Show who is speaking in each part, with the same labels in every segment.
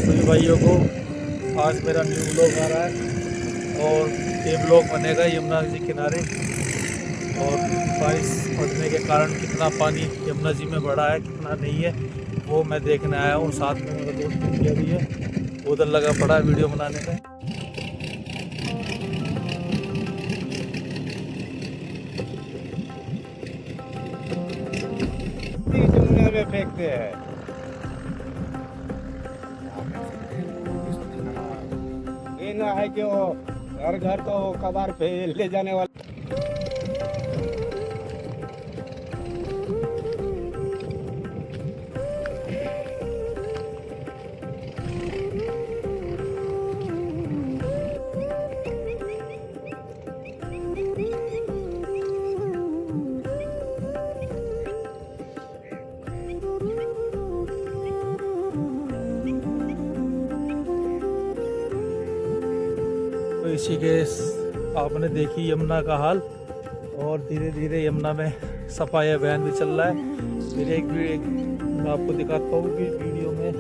Speaker 1: सभी भाइयों को आज मेरा न्यू ब्लॉग आ रहा है और ये ब्लॉग बनेगा यमुना जी किनारे। और बारिश पड़ने के कारण कितना पानी यमुना जी में बढ़ा है कितना नहीं है वो मैं देखने आया हूँ। साथ में मेरा दोस्त इंडिया भी है, उधर लगा पड़ा है वीडियो बनाने में।
Speaker 2: फेंकते हैं। ये ना है कि वो घर घर तो कबार पे ले जाने वाला।
Speaker 1: तो इसी के आपने देखी यमुना का हाल और धीरे धीरे यमुना में सफाई अभियान भी चल रहा है। फिर एक मैं आपको दिखाता हूँ कि वीडियो में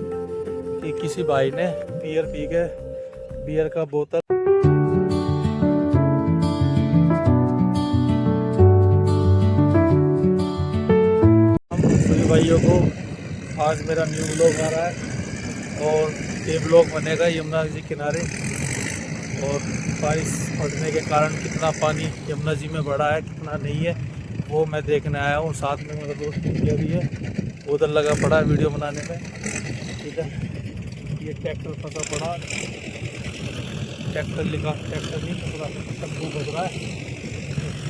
Speaker 1: कि किसी भाई ने बियर पी के बियर का बोतल सभी भाइयों को आज मेरा न्यू ब्लॉग आ रहा है और ये ब्लॉग बनेगा यमुना जी किनारे। और बारिश पड़ने के कारण कितना पानी यमुना जी में बढ़ा है कितना नहीं है वो मैं देखने आया हूँ। साथ में मेरा दोस्त इंडिया भी है, उधर लगा पड़ा है वीडियो बनाने में। इधर ये ट्रैक्टर फंसा पड़ा, ट्रैक्टर नहीं फंसा, टेम्पू फंस रहा है,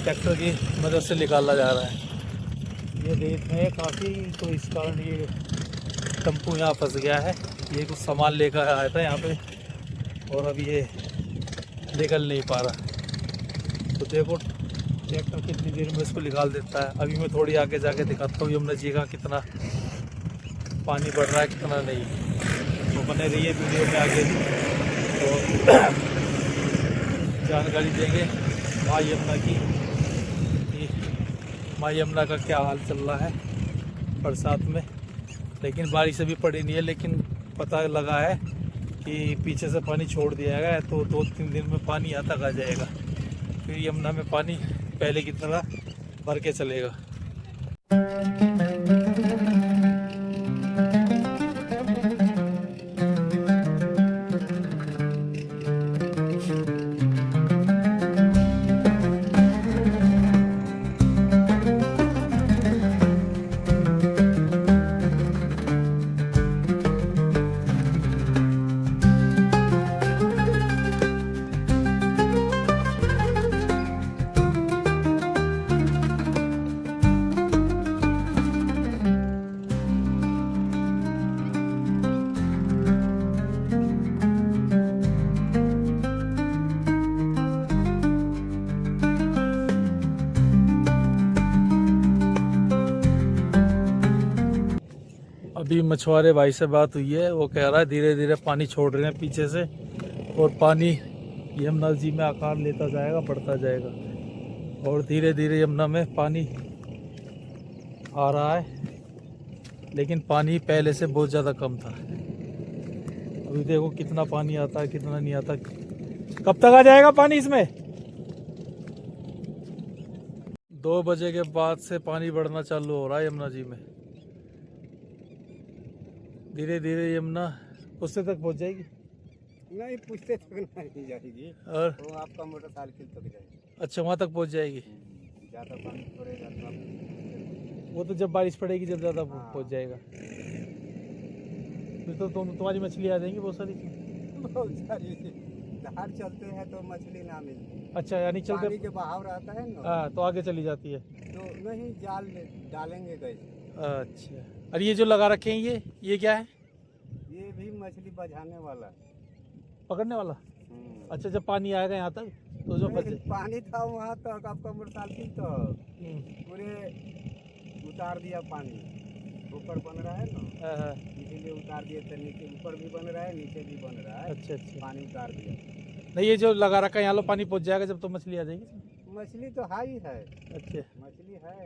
Speaker 1: ट्रैक्टर की मदद से निकाला जा रहा है। ये रेत में काफ़ी, तो इस कारण ये टेम्पू यहाँ फंस गया है। ये कुछ सामान लेकर आया था यहाँ पे और अब ये निकल नहीं पा रहा। तो देखो ट्रैक्टर कितनी देर में इसको निकाल देता है। अभी मैं थोड़ी आगे जाके दिखाता हूँ यमुना जी का कितना पानी बढ़ रहा है कितना नहीं। तो बने रहिए वीडियो में आगे तो जानकारी देंगे माँ यमुना की कि माँ यमुना का क्या हाल चल रहा है बरसात में। लेकिन बारिश अभी पड़ी नहीं है, लेकिन पता लगा है कि पीछे से पानी छोड़ दिया गया है तो 2-3 दिन में पानी यहाँ तक आ जाएगा। फिर यमुना में पानी पहले की तरह भर के चलेगा। अभी मछुआरे भाई से बात हुई है, वो कह रहा है धीरे धीरे पानी छोड़ रहे हैं पीछे से और पानी यमुना जी में आकार लेता जाएगा, बढ़ता जाएगा और धीरे धीरे यमुना में पानी आ रहा है। लेकिन पानी पहले से बहुत ज़्यादा कम था। अभी देखो कितना पानी आता है कितना नहीं आता। कब तक आ जाएगा पानी इसमें? 2 बजे के बाद से पानी बढ़ना चालू हो रहा है यमुना जी में। धीरे धीरे यमुना पुश्ते तक पहुंच जाएगी।
Speaker 2: नहीं, पुश्ते तक नहीं जाएगी
Speaker 1: और
Speaker 2: वो आपका मोटरसाइकिल तक जाएगी।
Speaker 1: अच्छा, वहाँ तक पहुंच जाएगी।
Speaker 2: ज़्यादा पानी पड़ेगा तो
Speaker 1: वो तो जब बारिश पड़ेगी जब ज़्यादा
Speaker 2: हाँ।
Speaker 1: पहुंच जाएगा। फिर तो तुम्हारी मछली आ जाएंगी बहुत सारी।
Speaker 2: बहुत सारी धार चलते हैं तो मछली ना मिलती।
Speaker 1: अच्छा, यानी
Speaker 2: पानी
Speaker 1: चलते
Speaker 2: के बहाव रहता है ना,
Speaker 1: हाँ तो आगे चली जाती है।
Speaker 2: तो नहीं जाल डालेंगे कैसे?
Speaker 1: अच्छा, और ये जो लगा रखे हैं ये क्या है?
Speaker 2: ये भी मछली बझाने वाला,
Speaker 1: पकड़ने वाला। अच्छा, जब पानी आएगा यहाँ तक तो जो बचे
Speaker 2: पानी था वहाँ तक आपका मोटरसाइकिल तो पूरे उतार दिया पानी। ऊपर बन रहा है ना,
Speaker 1: हाँ।
Speaker 2: इसीलिए उतार दिए थे। नीचे ऊपर भी बन रहा है नीचे भी बन रहा है।
Speaker 1: अच्छा अच्छा,
Speaker 2: पानी उतार दिया।
Speaker 1: नहीं ये जो लगा रखा है यहाँ लो पानी पहुंच जाएगा जब तो मछली आ जाएगी।
Speaker 2: मछली तो हाई है,
Speaker 1: अच्छा,
Speaker 2: मछली है,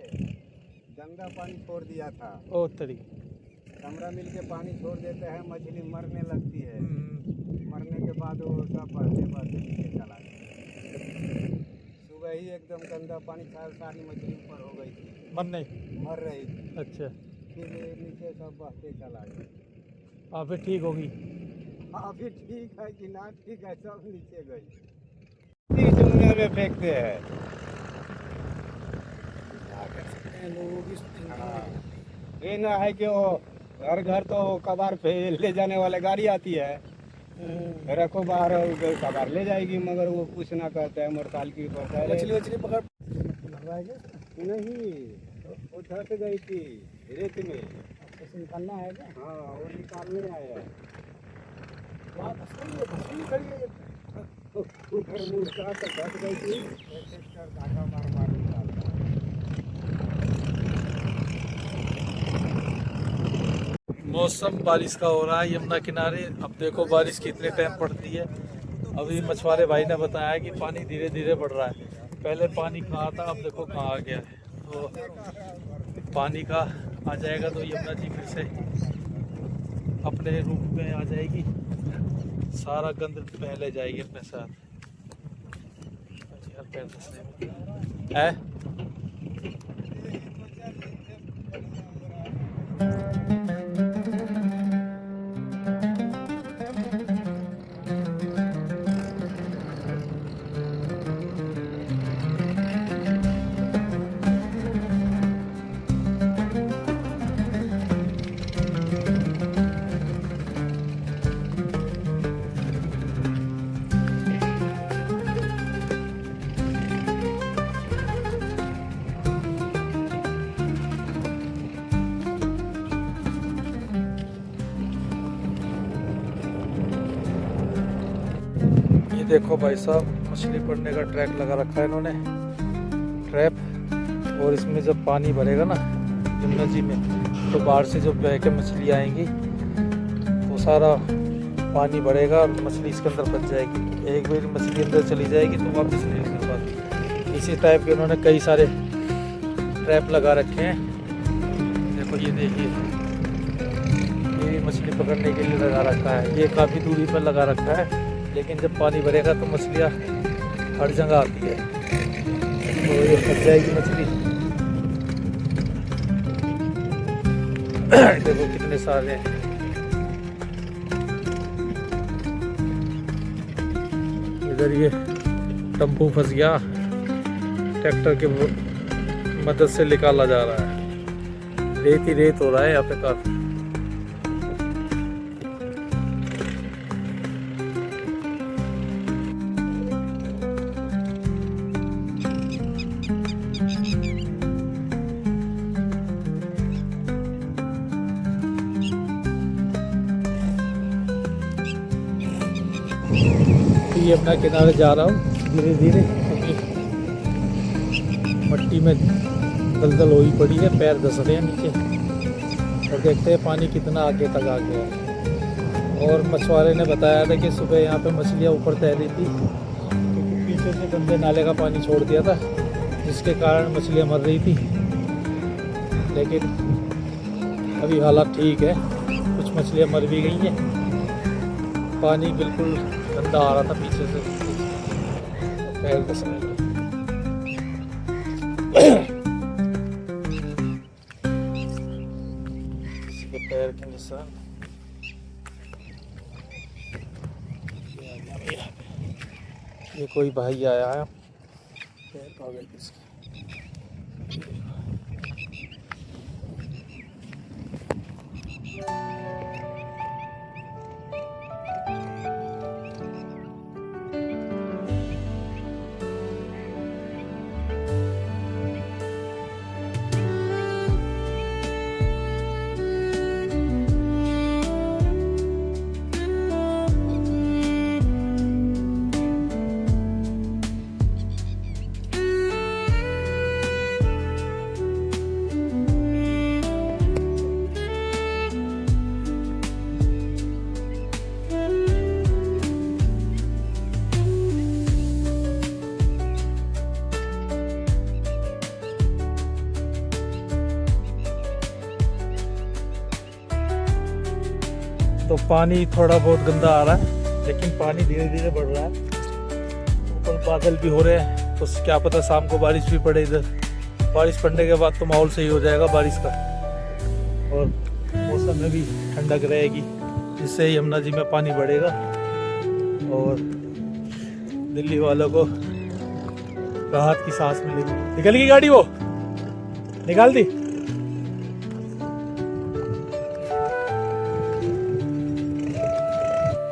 Speaker 2: गंदा पानी छोड़ दिया था।
Speaker 1: ओ तरीके
Speaker 2: 15 मिल के पानी छोड़ देते हैं, मछली मरने लगती है।
Speaker 1: हम्म,
Speaker 2: मरने के बाद वो सब बहते बहते नीचे चला गया। सुबह ही एकदम गंदा पानी था, सारी मछली ऊपर हो गई थी,
Speaker 1: मन नहीं।
Speaker 2: मर रही थी।
Speaker 1: अच्छा,
Speaker 2: फिर नीचे सब बहते चला गया।
Speaker 1: आप फिर ठीक होगी।
Speaker 2: अभी ठीक है कि ना ठीक है, सब नीचे गई। जमुना में फेंकते हैं। हाँ। ये ना है कि वो घर घर तो कबार पे ले जाने वाले गाड़ी आती है, रखो बाहर उधर कबार ले जाएगी, मगर वो कुछ ना कहता है, मोटरसाइकिल की पड़ता है।
Speaker 1: मछली पकड़
Speaker 2: नहीं, वो धस गई थी रेत में।
Speaker 1: उसे निकालना है क्या?
Speaker 2: हाँ, वो निकालने आया है।
Speaker 1: वहाँ मछली खड़ी है।
Speaker 2: ऊपर मुड़का तो धस गई थी, धागा मार मार निकाला।
Speaker 1: मौसम बारिश का हो रहा है यमुना किनारे। अब देखो बारिश कितने टाइम पड़ती है। अभी मछुआरे भाई ने बताया कि पानी धीरे धीरे बढ़ रहा है। पहले पानी कहाँ था, अब देखो कहाँ आ गया है। तो पानी का आ जाएगा तो यमुना जी फिर से अपने रूप में आ जाएगी, सारा गंद बह ले जाएगी अपने साथ। यार पैर धंसने है। देखो भाई साहब, मछली पकड़ने का ट्रैप लगा रखा है इन्होंने, ट्रैप। और इसमें जब पानी भरेगा ना यमुना जी में, तो बाहर से जब बह के मछली आएंगी तो सारा पानी भरेगा और मछली इसके अंदर फंस जाएगी। एक बार मछली अंदर चली जाएगी तो वापस नहीं निकल पाती। इसी टाइप के उन्होंने कई सारे ट्रैप लगा रखे हैं। देखो ये देखिए, ये मछली पकड़ने के लिए लगा रखा है। ये काफ़ी दूरी पर लगा रखा है, लेकिन जब पानी भरेगा तो मछलियाँ हर जगह आती है, तो ये फंस जाएगी मछली। देखो कितने सारे हैं। इधर ये टम्पू फंस गया, ट्रैक्टर के मदद से निकाला जा रहा है। रेत ही रेत हो रहा है यहाँ पे काफी। ये अपना किनारे जा रहा हूँ धीरे धीरे, क्योंकि मट्टी में दलदल हुई पड़ी है, पैर धस रहे हैं नीचे। और देखते हैं पानी कितना आगे तक आ गया है। और मछुआरे ने बताया था कि सुबह यहाँ पे मछलियाँ ऊपर तैर रही थी, क्योंकि पीछे से गंदे नाले का पानी छोड़ दिया था, जिसके कारण मछलियाँ मर रही थी। लेकिन अभी हालात ठीक है, कुछ मछलियाँ मर भी गई हैं। पानी बिल्कुल गंदा आ रहा था पीछे से, पैर धस रहे थे। किसी के पैर के निशान। ये कोई भाई आया है, पैर पागल किसके। पानी थोड़ा बहुत गंदा आ रहा है, लेकिन पानी धीरे धीरे बढ़ रहा है। ऊपर बादल भी हो रहे हैं, तो क्या पता शाम को बारिश भी पड़े इधर। बारिश पड़ने के बाद तो माहौल सही हो जाएगा बारिश का, और मौसम में भी ठंडक रहेगी, जिससे यमुना जी में पानी बढ़ेगा और दिल्ली वालों को राहत की सांस मिलेगी। निकल गई गाड़ी, वो निकाल दी।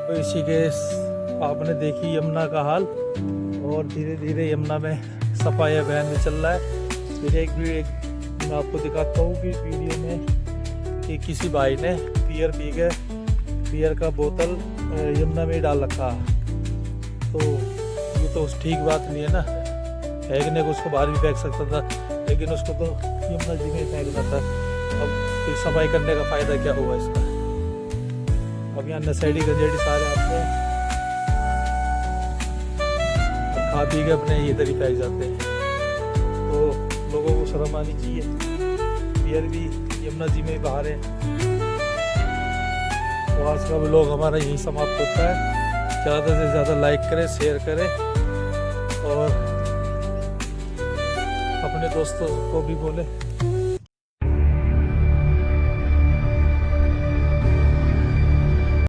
Speaker 1: तो इसी के आपने देखी यमुना का हाल, और धीरे धीरे यमुना में सफाई अभियान में चल रहा है। फिर एक मैं आपको दिखाता हूँ कि वीडियो में कि किसी भाई ने बियर पी के बियर का बोतल यमुना में डाल रखा। तो ये तो ठीक बात नहीं है ना, फेंकने को उसको बाहर भी फेंक सकता था, लेकिन उसको तो यमुना जी में फेंकना था। अब फिर सफाई करने का फ़ायदा क्या हुआ इसका। अब यहाँ नशेड़ी गंजेड़ी सारे आते हैं, खा पी के अपने इधर ही फेंक जाते हैं। तो लोगों को शर्म आनी चाहिए, बियर भी यमुना जी में बाहर है। तो आज का व्लॉग हमारा यही समाप्त होता है। ज़्यादा से ज़्यादा लाइक करें, शेयर करें, और अपने दोस्तों को भी बोलें